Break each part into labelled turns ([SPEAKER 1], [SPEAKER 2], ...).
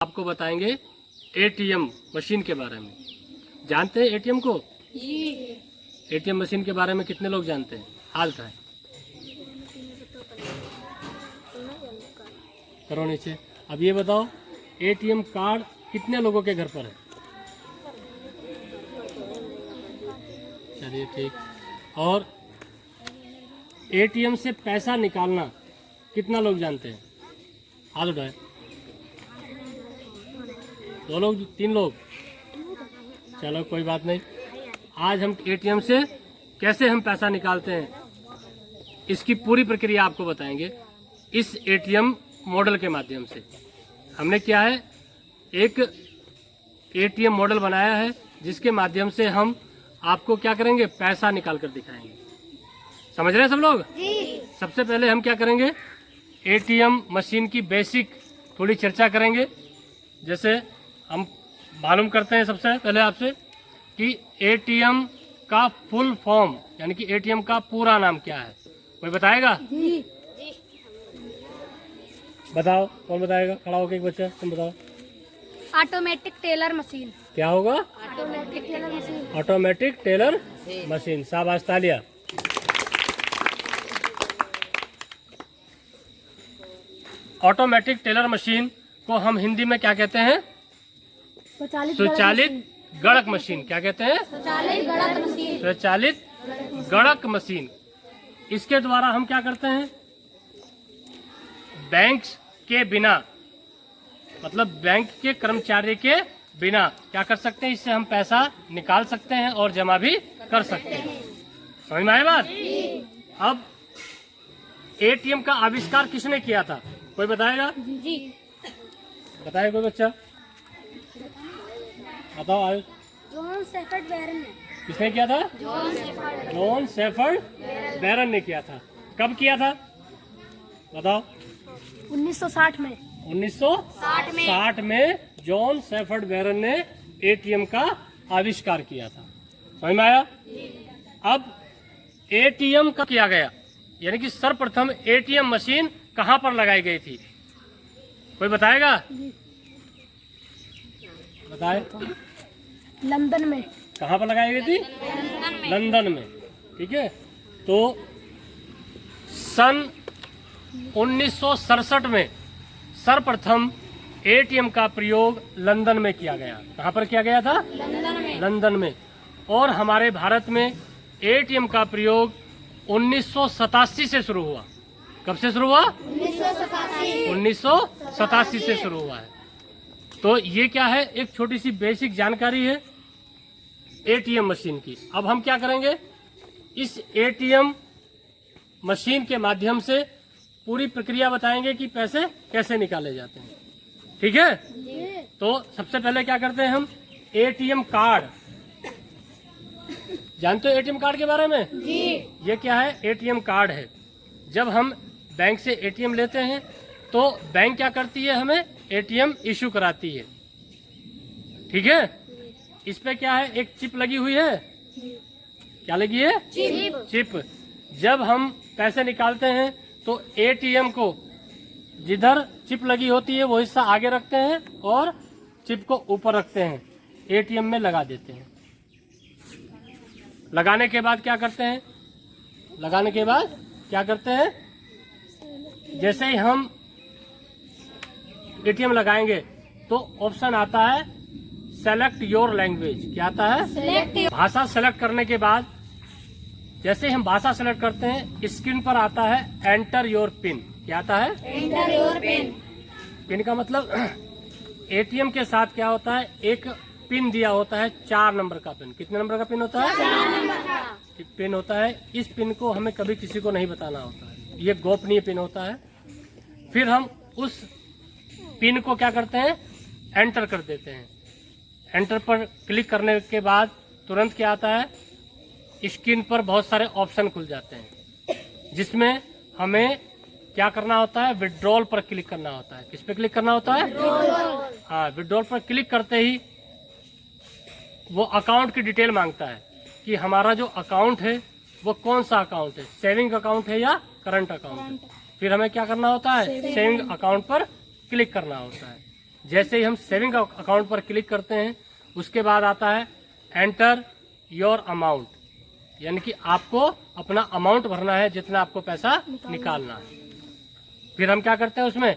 [SPEAKER 1] आपको बताएंगे ATM machine के बारे में। जानते हैं एटीएम को? एटीएम मशीन के बारे में कितने लोग जानते हैं? हाल था करो नीचे। अब ये बताओ, एटीएम कार्ड कितने लोगों के घर पर है? चलिए ठीक। और एटीएम से पैसा निकालना कितना लोग जानते हैं? हाथ उठाए। 2 लोग, 3 लोग? चलो कोई बात नहीं। आज हम एटीएम से कैसे हम पैसा निकालते हैं इसकी पूरी प्रक्रिया आपको बताएंगे इस एटीएम मॉडल के माध्यम से। हमने क्या है, एक एटीएम मॉडल बनाया है जिसके माध्यम से हम आपको क्या करेंगे, पैसा निकाल कर दिखाएंगे। समझ रहे हैं सब लोग? सबसे पहले हम क्या करेंगे, एटीएम मशीन की बेसिक थोड़ी चर्चा करेंगे। जैसे हम मालूम करते हैं सबसे पहले आपसे कि एटीएम का फुल फॉर्म यानी कि एटीएम का पूरा नाम क्या है? कोई बताएगा? बताओ, कौन बताएगा? खड़ा होकर एक बच्चा, तुम बताओ।
[SPEAKER 2] Automatic teller machine.
[SPEAKER 1] क्या होगा?
[SPEAKER 2] Automatic teller machine.
[SPEAKER 1] Automatic teller machine. शाबाश, तालियां। ऑटोमेटिक टेलर मशीन को हम हिंदी में क्या कहते हैं? स्वचालित गणक मशीन। क्या कहते हैं?
[SPEAKER 2] स्वचालित गणक मशीन।
[SPEAKER 1] स्वचालित गणक मशीन। इसके द्वारा हम क्या करते हैं, बैंक के बिना, मतलब बैंक के कर्मचारी के बिना क्या कर सकते हैं, इससे हम पैसा निकाल सकते हैं और जमा भी कर सकते हैं। समझ में आया बात? अब एटीएम का आविष्कार किसने किया था? कोई बताएगा?
[SPEAKER 2] जी।
[SPEAKER 1] बताए कोई बच्चा? बताओ आयुष।
[SPEAKER 2] जॉन शेफर्ड बैरन ने।
[SPEAKER 1] किसने किया था? जॉन शेफर्ड बैरन ने किया था। कब किया था बताओ?
[SPEAKER 2] 1960 में।
[SPEAKER 1] 1960 में जॉन शेफर्ड बैरन ने एटीएम का आविष्कार किया था। समझ में आया? अब एटीएम का किया गया, यानी कि सर्वप्रथम एटीएम मशीन कहां पर लगाई गई थी? कोई बताएगा? बताए।
[SPEAKER 2] लंदन में।
[SPEAKER 1] कहां पर लगाई गई थी? लंदन में। ठीक है। तो सन 1967 में सर्वप्रथम एटीएम का प्रयोग लंदन में किया गया। कहां पर किया गया था? लंदन में। और हमारे भारत में एटीएम का प्रयोग 1987 से शुरू हुआ। कब से शुरू हुआ? 1987 से शुरू हुआ है। तो ये क्या है, एक छोटी सी बेसिक जानकारी है एटीएम मशीन की। अब हम क्या करेंगे, इस एटीएम मशीन के माध्यम से पूरी प्रक्रिया बताएंगे कि पैसे कैसे निकाले जाते हैं। ठीक है? तो सबसे पहले क्या करते हैं हम, एटीएम कार्ड। जानते हो एटीएम कार्ड के बारे में? जी। ये क्या है? एटीएम कार्ड है। जब हम बैंक से एटीएम लेते हैं तो बैंक क्या करती है, हमें एटीएम इशू कराती है। ठीक है? इस पे क्या है, एक चिप लगी हुई है। क्या लगी है? चिप। जब हम पैसे निकालते हैं तो एटीएम को जिधर चिप लगी होती है वो हिस्सा आगे रखते हैं और चिप को ऊपर रखते हैं, एटीएम में लगा देते हैं। लगाने के बाद क्या करते हैं, जैसे ही हम एटीएम लगाएंगे तो ऑप्शन आता है सेलेक्ट योर लैंग्वेज। क्या आता है? भाषा सेलेक्ट करने के बाद जैसे ही हम भाषा सेलेक्ट करते हैं, स्क्रीन पर आता है एंटर योर पिन। क्या आता है? Enter your pin. पिन का मतलब एटीएम के साथ क्या होता है, एक पिन दिया होता है, 4 नंबर का पिन। कितने नंबर का पिन होता है? 4 नंबर का पिन होता है। इस पिन को हमें कभी किसी को नहीं बताना होता है, ये गोपनीय पिन होता है। फिर हम उस पिन को क्या करते हैं, एंटर कर देते हैं। एंटर पर क्लिक करने के बाद तुरंत क्या आता है, स्क्रीन पर बहुत सारे ऑप्शन खुल जाते हैं, जिसमें हमें क्या करना होता है, विड्रॉल पर क्लिक करना होता है। किस पे क्लिक करना होता है? हाँ, विड्रॉल पर क्लिक करते ही वो अकाउंट की डिटेल मांगता है कि हमारा जो अकाउंट है वो कौन सा अकाउंट है, सेविंग अकाउंट है या करंट अकाउंट है। फिर हमें क्या करना होता है, सेविंग अकाउंट पर क्लिक करना होता है। जैसे ही हम सेविंग अकाउंट पर क्लिक करते हैं उसके बाद आता है एंटर योर अमाउंट, यानी कि आपको अपना अमाउंट भरना है, जितना आपको पैसा निकालना है। फिर हम क्या करते हैं, उसमें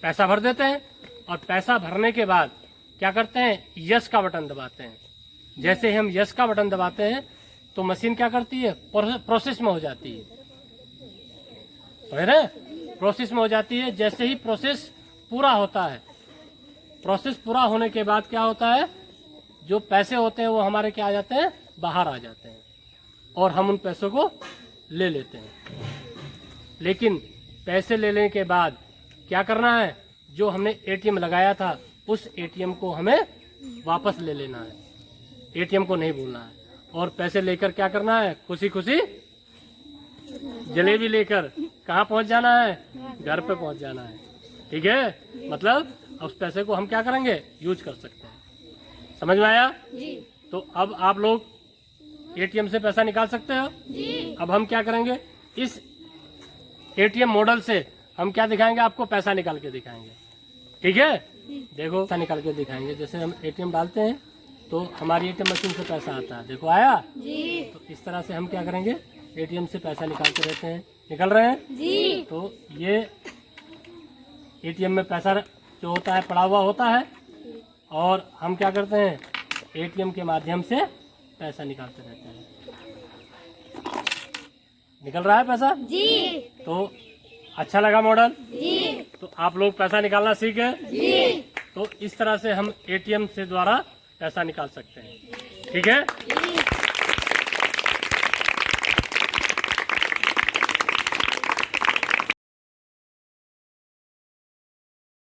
[SPEAKER 1] पैसा भर देते हैं और पैसा भरने के बाद क्या करते हैं, यस का बटन दबाते हैं। जैसे ही हम यस का बटन दबाते हैं तो मशीन क्या करती है, प्रोसेस में हो जाती है, प्रोसेस में हो जाती है। जैसे ही प्रोसेस पूरा होता है, प्रोसेस पूरा होने के बाद क्या होता है, जो पैसे होते हैं वो हमारे क्या आ जाते हैं, बाहर आ जाते हैं और हम उन पैसों को ले लेते हैं। लेकिन पैसे ले लेने के बाद क्या करना है, जो हमने एटीएम लगाया था उस एटीएम को हमें वापस ले लेना है, एटीएम को नहीं भूलना है। और पैसे लेकर क्या करना है, खुशी खुशी जलेबी लेकर कहाँ पहुंच जाना है, घर पे पहुंच जाना है। ठीक है, मतलब उस पैसे को हम क्या करेंगे, यूज कर सकते हैं। समझ में आया
[SPEAKER 2] जी।
[SPEAKER 1] तो अब आप लोग एटीएम से पैसा निकाल सकते हो
[SPEAKER 2] जी।
[SPEAKER 1] अब हम क्या करेंगे, इस एटीएम मॉडल से हम क्या दिखाएंगे, आपको पैसा निकाल के दिखाएंगे। ठीक है, देखो पैसा निकाल के दिखाएंगे। जैसे हम एटीएम डालते हैं तो हमारी एटीएम मशीन से पैसा आता है, देखो आया
[SPEAKER 2] जी।
[SPEAKER 1] तो इस तरह से हम क्या करेंगे, एटीएम से पैसा निकालते रहते हैं, निकल रहे हैं
[SPEAKER 2] जी।
[SPEAKER 1] तो ये एटीएम में पैसा जो होता है पड़ा हुआ होता है और हम क्या करते हैं, एटीएम के माध्यम से पैसा निकालते रहते हैं। निकल रहा है पैसा
[SPEAKER 2] जी।
[SPEAKER 1] तो अच्छा लगा मॉडल,
[SPEAKER 2] जी।
[SPEAKER 1] तो आप लोग पैसा निकालना सीख गए।
[SPEAKER 2] जी।
[SPEAKER 1] तो इस तरह से हम एटीएम से द्वारा पैसा निकाल सकते हैं। ठीक है।